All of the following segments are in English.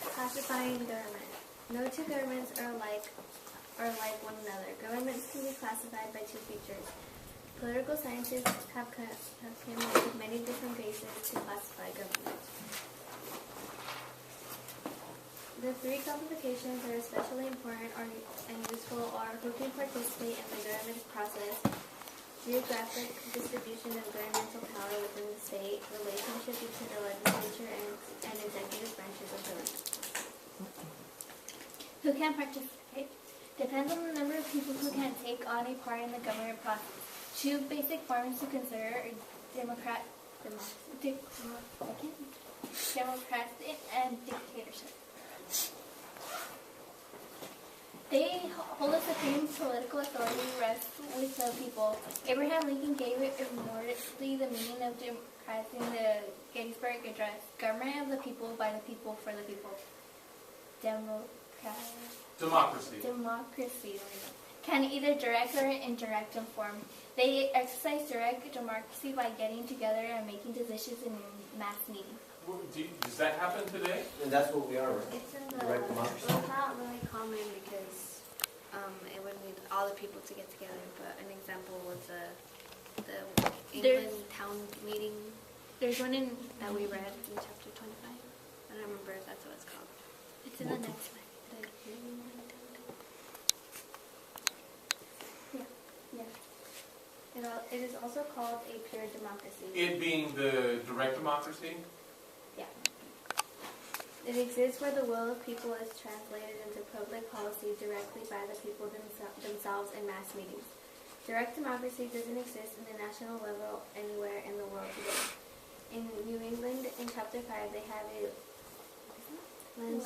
Classifying government. No two governments are like one another. Governments can be classified by two features. Political scientists have come up with many different bases to classify governments. The three classifications that are especially important and useful are who can participate in the government process, geographic distribution of governmental power within the state, relationship between the legislature and executive branches of government. Who can participate? Depends on the number of people who can take on a part in the government process. Two basic forms to consider are democracy and dictatorship. They hold a supreme political authority rests with the people. Abraham Lincoln gave it immortally the meaning of democracy in the Gettysburg Address. Government of the people, by the people, for the people. Democracy can either direct or indirect inform. They exercise direct democracy by getting together and making decisions in mass meetings. Does that happen today? And that's what we are, right? It's in the, Direct democracy. well, it's not really common because it would need all the people to get together. But an example was the England town meeting. There's one in that we read in chapter 25. I don't remember if that's what it's called. It's in the next slide. It is also called a pure democracy. It being the direct democracy? Yeah. It exists where the will of people is translated into public policy directly by the people themselves in mass meetings. Direct democracy doesn't exist in the national level anywhere in the world today. In New England, in Chapter 5, they have a lynch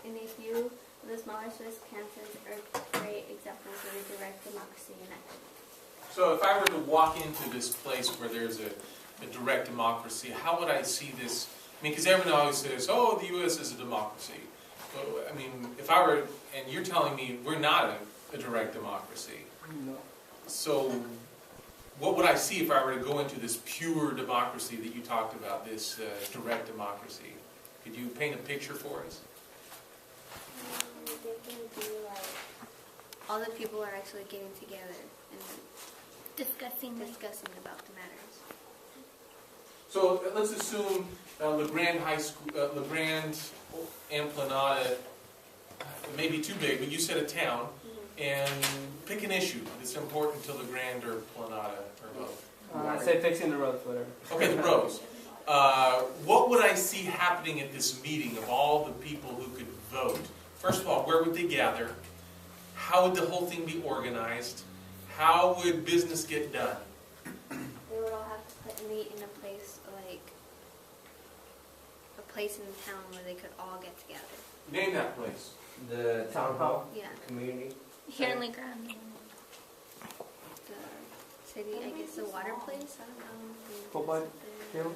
in a few of the smaller Swiss cantons are great examples of a direct democracy in action. So if I were to walk into this place where there's a direct democracy, how would I see this? I mean, because everyone always says, oh, the U.S. is a democracy. But, I mean, if I were, and you're telling me we're not a direct democracy. No. So what would I see if I were to go into this pure democracy that you talked about, this direct democracy? Could you paint a picture for us? They can do like All the people are actually getting together and discussing about the matters. So let's assume LeGrand High School, LeGrand Emplanada, it may be too big, but you said a town, and pick an issue that's important to LeGrand or Planada or both. I say fixing the roads, whatever. Okay, the roads. What would I see happening at this meeting of all the people who could vote? First of all, where would they gather? How would the whole thing be organized? How would business get done? They would all have to meet in a place in the town where they could all get together. Name that place. The town hall? Yeah. Community? here in Legrand. The city, I guess the water place, I don't know. Football field?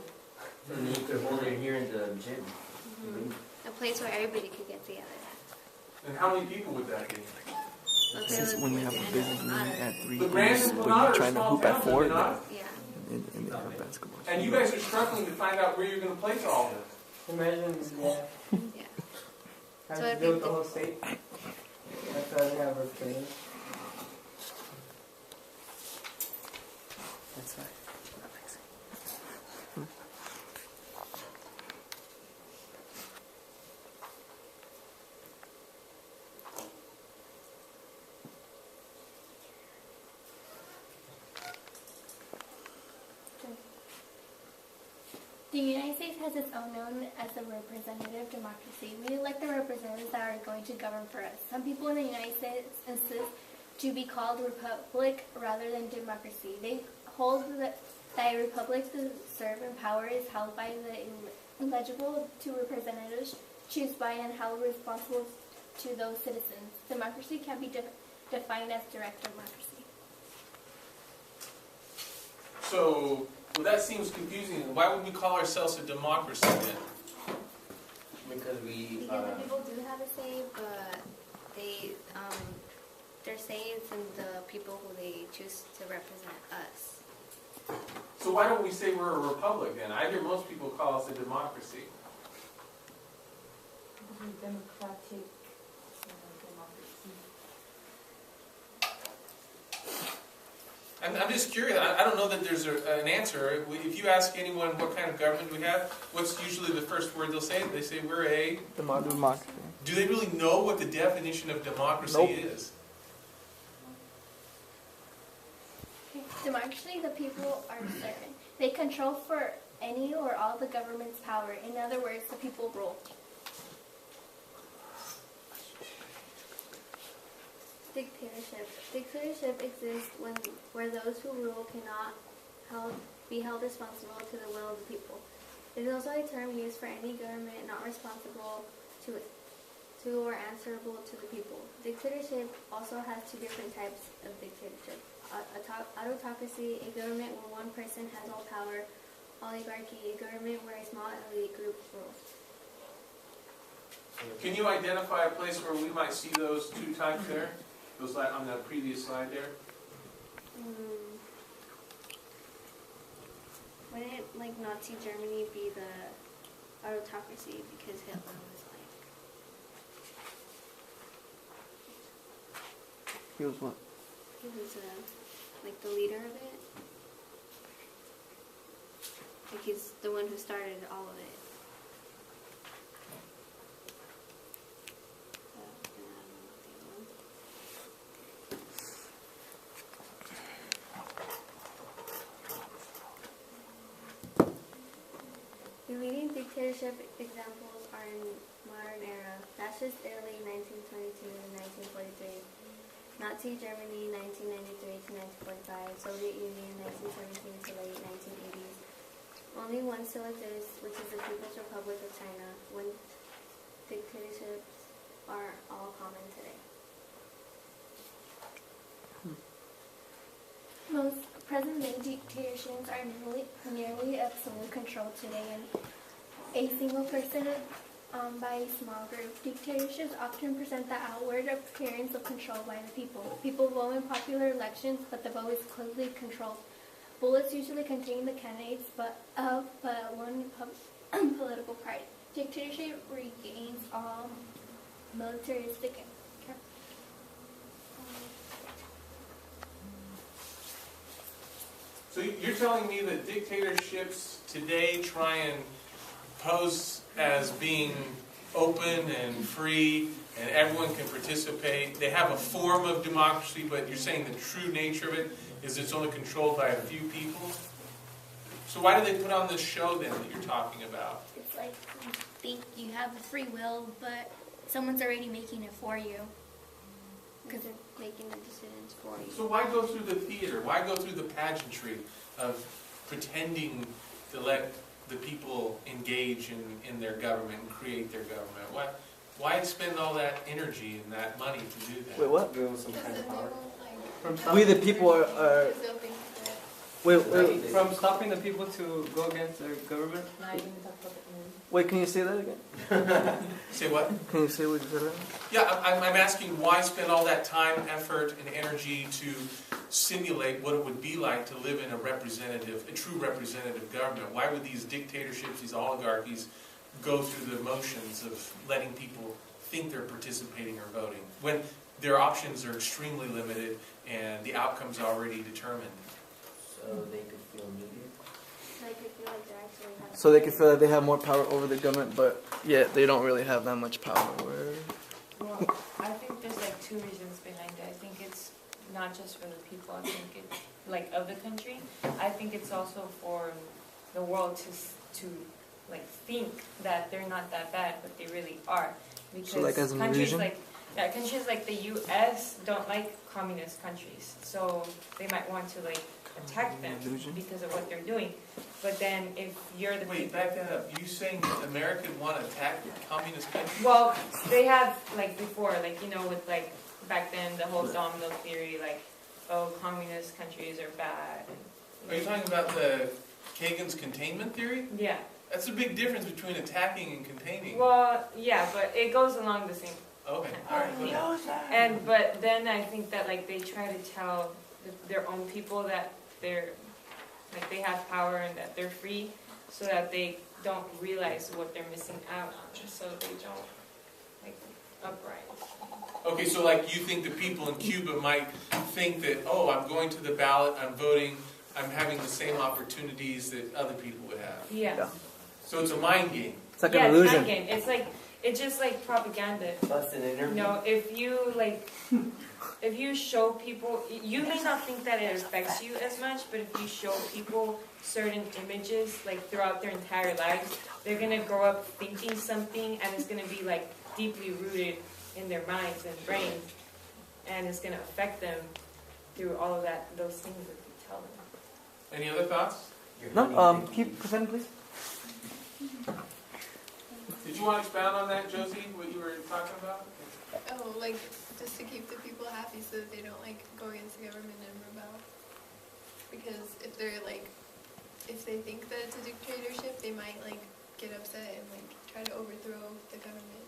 And you could hold it here in the gym. A place where everybody could get together. And how many people would that be? Okay, Since when we have a business meeting at 3, The when Grand you're Emplanada is trying to small hoop at town, 4, is it not? Yeah. and they have basketball. And you guys are struggling to find out where you're going to place all this. Imagine, Yeah. having So to deal with the whole state. That's why they have representatives. That's right. The United States has its own known as the representative democracy. We elect the representatives that are going to govern for us. Some people in the United States insist to be called republic rather than democracy. They hold that a republic to serve in power is held by the eligible to representatives choose by and held responsible to those citizens. Democracy can be defined as direct democracy. So, well, that seems confusing. Why would we call ourselves a democracy then? Because we... Because the people do have a say, but their say is in the people who they choose to represent us. So why don't we say we're a republic then? I hear most people call us a democracy. Democratic democracy. I'm just curious. I don't know that there's an answer. If you ask anyone what kind of government we have, what's usually the first word they'll say? They say we're a... Democracy. Do they really know what the definition of democracy Nope. is? Democracy, the people are certain. They control for any or all the government's power. In other words, the people rule. Dictatorship. Dictatorship exists where those who rule cannot be held responsible to the will of the people. It is also a term used for any government not responsible to or answerable to the people. Dictatorship also has two different types of dictatorship. Autocracy, a government where one person has all power. Oligarchy, a government where a small elite group rules. Can you identify a place where we might see those two types there? Those on the previous slide there? Wouldn't like Nazi Germany be the autocracy because Hitler was like He was what? he was like the leader of it? Like he's the one who started all of it. The leading dictatorship examples are in modern era: Fascist Italy, 1922 to 1943; Nazi Germany, 1993 to 1945; Soviet Union, 1917 to late 1980s. Only one still exists, which is the People's Republic of China, when dictatorships are all common today. Most present-day dictatorships are nearly absolute control today, and a single person by a small group. Dictatorships often present the outward appearance of control by the people. People vote in popular elections, but the vote is closely controlled. Bullets usually contain the candidates but one political party. Dictatorship regains all militaristic. So you're telling me that dictatorships today try and pose as being open and free and everyone can participate. They have a form of democracy, but you're saying the true nature of it is it's only controlled by a few people? So why do they put on this show then that you're talking about? It's like you think you have a free will, but someone's already making it for you. Because they're making the decisions for you. So why go through the theater? Why go through the pageantry of pretending to let the people engage in their government and create their government? Why spend all that energy and that money to do that? Wait, what? Give them some kind of power. We the people are wait, From stopping the people to go against their government. wait, can you say that again? Say what? Can you say what you said right now? Yeah, I'm asking why spend all that time, effort, and energy to simulate what it would be like to live in a true representative government? Why would these dictatorships, these oligarchies, go through the motions of letting people think they're participating or voting when their options are extremely limited and the outcome's already determined? So they could feel needed. So I could feel like they're actually having. So they can feel like they have more power over the government, but yet they don't really have that much power. Well, I think there's like two reasons behind it. I think it's not just for the people. I think it's like of the country. I think it's also for the world to like think that they're not that bad, but they really are. Because So like as an countries illusion? countries like the U.S. don't like communist countries, so they might want to like attack them Illusion? because of what they're doing. But then if you're the Wait, people, back that up. You saying that America would want to attack communist countries? well, they have like before, like with like back then the whole domino theory, like communist countries are bad. Are you talking about the Kagan's containment theory? Yeah. That's a big difference between attacking and containing. Well, yeah, but it goes along the same. Okay, all right, go ahead. But then I think that like they try to tell their own people that like they have power and that they're free, so that they don't realize what they're missing out on, so they don't like uprise. Okay, so like you think the people in Cuba might think that, oh, I'm going to the ballot, I'm voting, I'm having the same opportunities that other people would have. Yeah. Yeah. So it's a mind game. It's like Yeah, an it's illusion. not game. It's like, it's just like propaganda. Plus an interview. You know, if you like, if you show people, you may not think that it affects you as much, but if you show people certain images like throughout their entire lives, they're gonna grow up thinking something, and it's gonna be like deeply rooted in their minds and brains, and it's gonna affect them through all of that, those things that you tell them. Any other thoughts? No, keep presenting, please. Did you want to expound on that, Josie, what you were talking about? Oh, like, just to keep the people happy so that they don't, like, go against the government and rebel. Because if they're, like, if they think that it's a dictatorship, they might, like, get upset and, like, try to overthrow the government.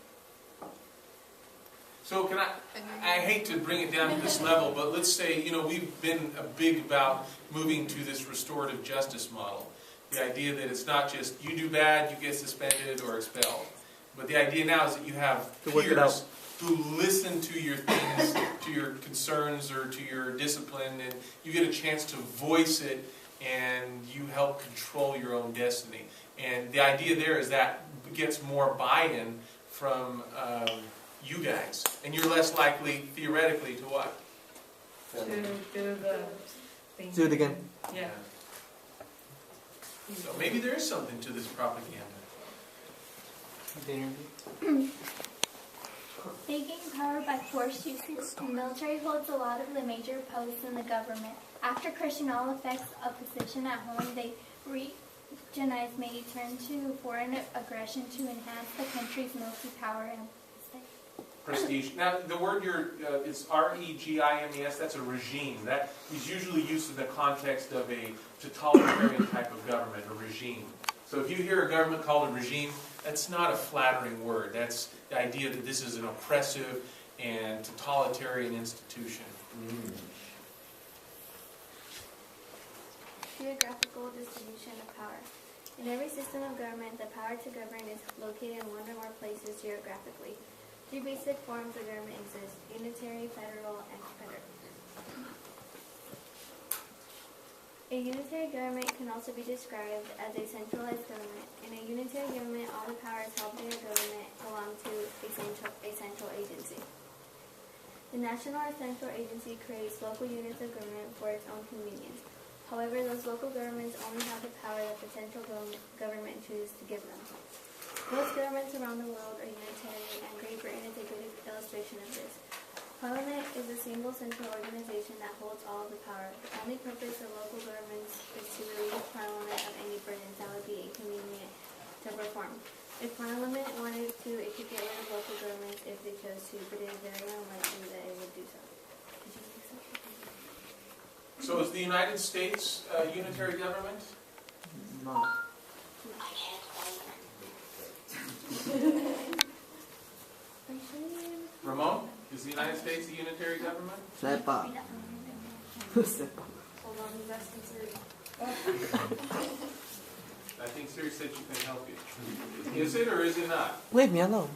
So can I hate to bring it down to this level, but let's say, you know, we've been big about moving to this restorative justice model. The idea that it's not just you do bad, you get suspended or expelled. But the idea now is that you have To work it peers out. who listen to your things, to your concerns or to your discipline, and you get a chance to voice it, and you help control your own destiny. And the idea there is that gets more buy-in from you guys, and you're less likely, theoretically, to what? To do the thing. Do it again. Yeah. So maybe there is something to this propaganda. They gain power by force usage. The military holds a lot of the major posts in the government. After crushing all effects of opposition at home, they regionalized may turn to foreign aggression to enhance the country's military power and Prestige. Now, the word it's R-E-G-I-M-E-S, that's a regime. That is usually used in the context of a totalitarian type of government, a regime. So if you hear a government called a regime, that's not a flattering word. That's the idea that this is an oppressive and totalitarian institution. Geographical distribution of power. In every system of government, the power to govern is located in one or more places geographically. Three basic forms of government exist: unitary, federal, and confederate. A unitary government can also be described as a centralized government. In a unitary government, all the powers held by a government belong to a central agency. The national or central agency creates local units of government for its own convenience. However, those local governments only have the power that the central government chooses to give them. Most governments around the world are unitary, and Great Britain is a good illustration of this. Parliament is a single central organization that holds all of the power. The only purpose of local governments is to relieve Parliament of any burdens that would be inconvenient to perform. If Parliament wanted to, it could get rid of local governments if they chose to, but it is very unlikely that it would do so. Did you think so? So is the United States a unitary government? No. Ramon, is the United States a unitary government? Sepa. Hold on, he's asking Siri. I think Siri said she can help you. Is it or is it not? Leave me alone.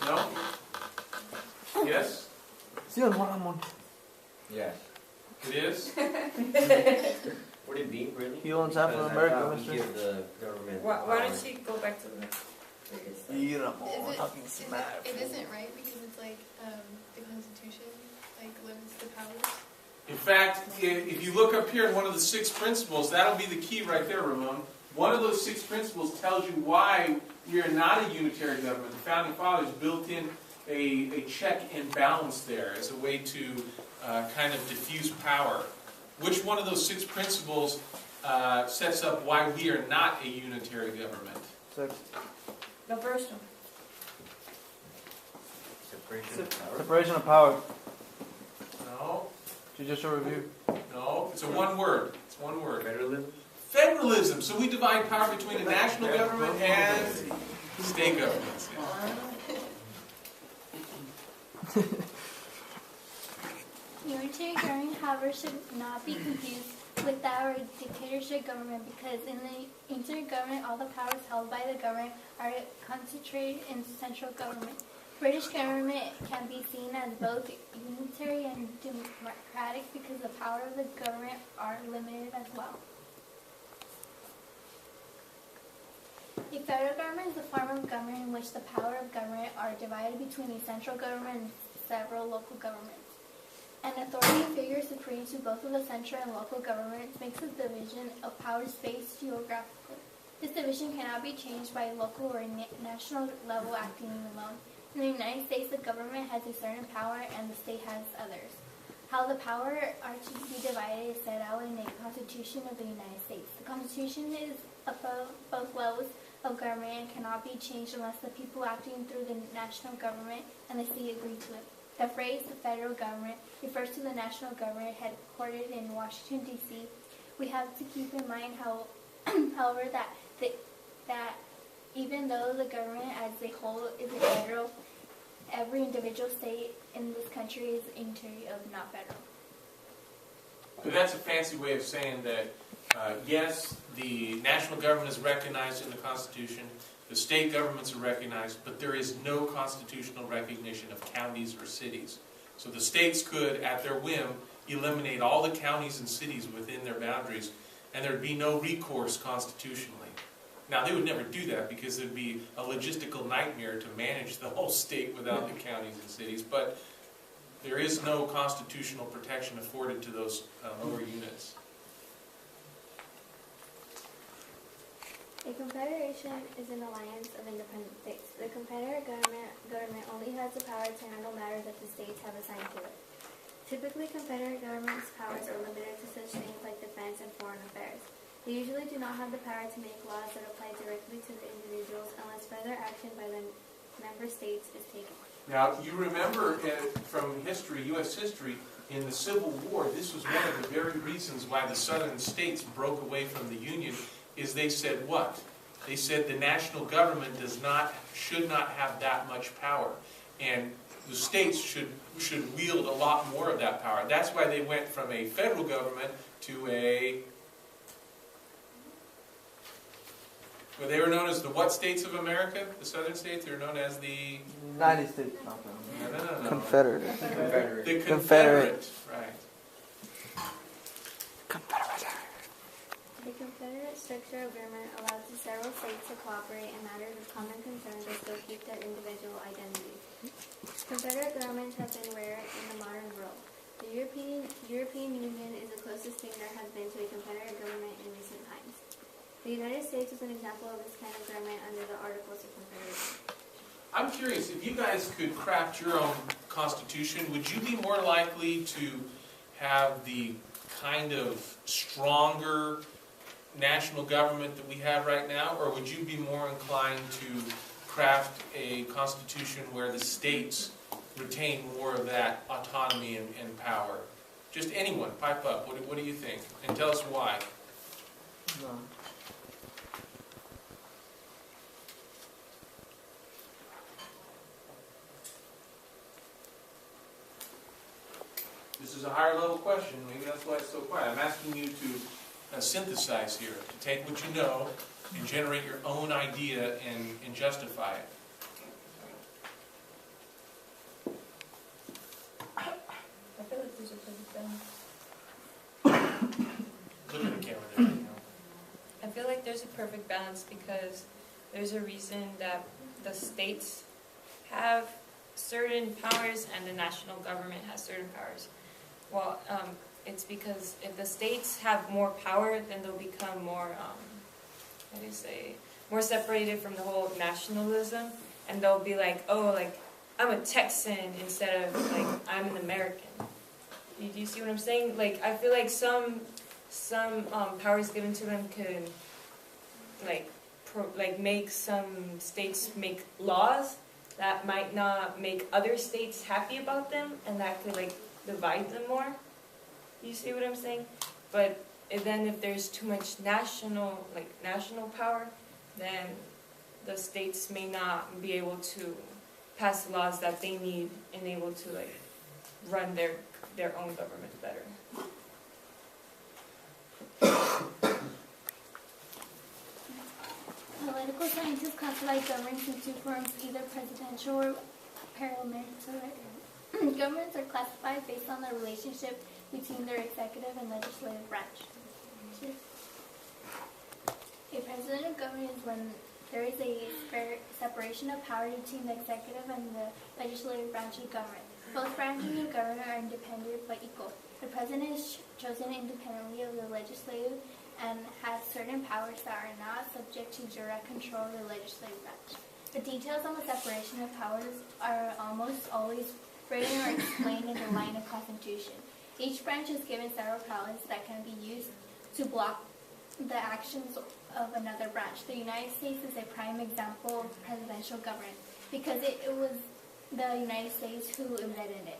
No? Yes? Sí, Ramon. Yeah. It is? Would it be really? He owns half of Because I America, thought we mister. give the government. Why power. don't you go back to the previous slide? Y Ramon talking Is smack. it isn't right because it's like the Constitution like limits the powers. In fact, if you look up here in one of the 6 principles, that'll be the key right there, Ramon. One of those 6 principles tells you why we are not a unitary government. The Founding Fathers built in a check and balance there as a way to kind of diffuse power. Which one of those 6 principles sets up why we are not a unitary government? Six. The first one. Separation of power. Separation of power. No, Judicial review. no, it's a one word. It's one word. Federalism. Federalism. So we divide power between the national government and state governments. Yeah. You Unitary government, however, should not be confused with that or dictatorship government because in the unitary government, all the powers held by the government are concentrated in central government. British government can be seen as both unitary and democratic because the power of the government are limited as well. A federal government is a form of government in which the power of government are divided between a central government and several local governments. An authority figure supreme to both of the central and local governments makes a division of powers based geographically. This division cannot be changed by local or national level acting alone. In the United States, the government has a certain power and the state has others. How the power are to be divided is set out in the Constitution of the United States. The Constitution is above both levels of government and cannot be changed unless the people acting through the national government and the state agree to it. The phrase "the federal government" refers to the national government headquartered in Washington, D.C. We have to keep in mind, however, that even though the government as a whole is a federal, every individual state in this country is unitary of not federal. But that's a fancy way of saying that, yes, the national government is recognized in the Constitution, the state governments are recognized, but there is no constitutional recognition of counties or cities. So the states could, at their whim, eliminate all the counties and cities within their boundaries, and there'd be no recourse constitutionally. Now, they would never do that because it'd be a logistical nightmare to manage the whole state without the counties and cities, but there is no constitutional protection afforded to those lower units. A confederation is an alliance of independent states. The confederate government only has the power to handle matters that the states have assigned to it. Typically, confederate governments' powers are limited to such things like defense and foreign affairs. They usually do not have the power to make laws that apply directly to the individuals unless further action by the member states is taken. Now, you remember from history, U.S. history, in the Civil War, this was one of the very reasons why the southern states broke away from the Union, is they said what? They said the national government should not have that much power, and the states should wield a lot more of that power. That's why they went from a federal government to well, they were known as the what states of America? The southern states? They were known as the... United States. No. Confederate. Confederate. The Confederate. Right. The confederate structure of government allows the several states to cooperate in matters of common concern but still keep their individual identities. Confederate governments have been rare in the modern world. The European Union is the closest thing there has been to a confederate government in recent times. The United States is an example of this kind of government under the Articles of Confederation. I'm curious, if you guys could craft your own constitution, would you be more likely to have the kind of stronger national government that we have right now, or would you be more inclined to craft a constitution where the states retain more of that autonomy and power? Just anyone, pipe up. What do you think? And tell us why. No. This is a higher level question. Maybe that's why it's so quiet. I'm asking you to synthesize here, to take what you know and generate your own idea and justify it. I feel like there's a perfect balance. Look at the camera there. You know. I feel like there's a perfect balance because there's a reason that the states have certain powers and the national government has certain powers. Well, it's because if the states have more power, then they'll become more, more separated from the whole nationalism, and they'll be like, oh, like, I'm a Texan instead of, like, I'm an American. Do you see what I'm saying? Like, I feel like some powers given to them could, make some states make laws that might not make other states happy about them, and that could, like, divide them more. You see what I'm saying? But then if there's too much national power, then the states may not be able to pass the laws that they need and able to, like, run their own government better. Political scientists classify governments in two forms, either presidential or parliamentary. Governments are classified based on the relationship between their executive and legislative branch. A presidential government is when there is a separation of power between the executive and the legislative branch of government. Both branches of government are independent but equal. The president is chosen independently of the legislative and has certain powers that are not subject to direct control of the legislative branch. The details on the separation of powers are almost always written or explained in the line of Constitution. Each branch is given several powers that can be used to block the actions of another branch. The United States is a prime example of presidential government because it was the United States who invented it.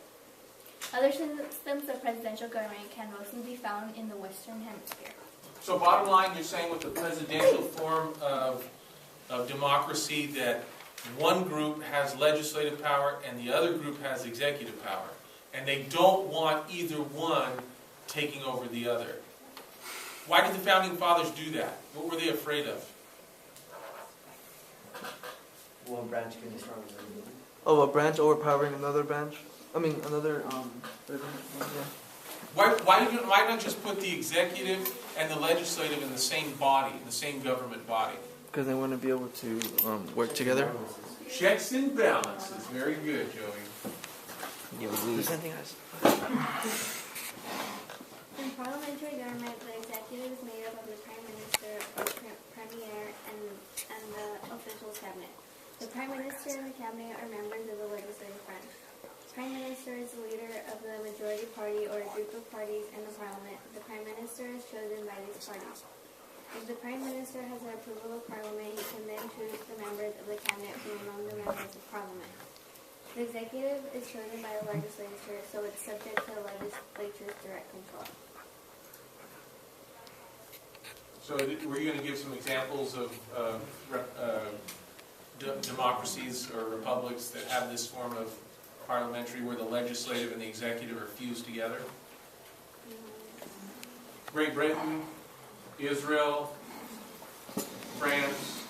Other systems of presidential government can mostly be found in the Western Hemisphere. So bottom line, you're saying with the presidential form of democracy that one group has legislative power and the other group has executive power. And they don't want either one taking over the other. Why did the Founding Fathers do that? What were they afraid of? One branch can be stronger than the other. Oh, a branch overpowering another branch? I mean, another, yeah. Why not just put the executive and the legislative in the same body, in the same government body? Because they want to be able to work together. Checks and balances. Very good, Joey. Does anything else? In parliamentary government, the executive is made up of the prime minister or premier and the officials cabinet. The prime minister and the cabinet are members of the legislative branch. Prime minister is the leader of the majority party or a group of parties in the parliament. The prime minister is chosen by these parties. If the prime minister has the approval of parliament, he can then choose the members of the cabinet from among the members of parliament. The executive is chosen by the legislature, so it's subject to the legislature's direct control. So were you going to give some examples of democracies or republics that have this form of parliamentary where the legislative and the executive are fused together? Great Britain, Israel, France.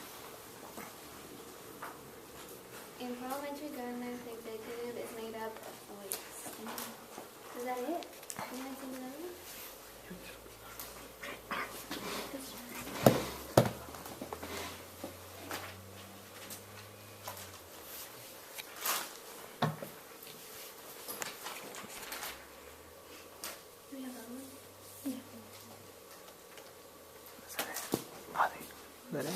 In parliamentary government, the executive is made up of... Oh wait. Is that it? Didn't I send another one? Do we have that one? Is that it?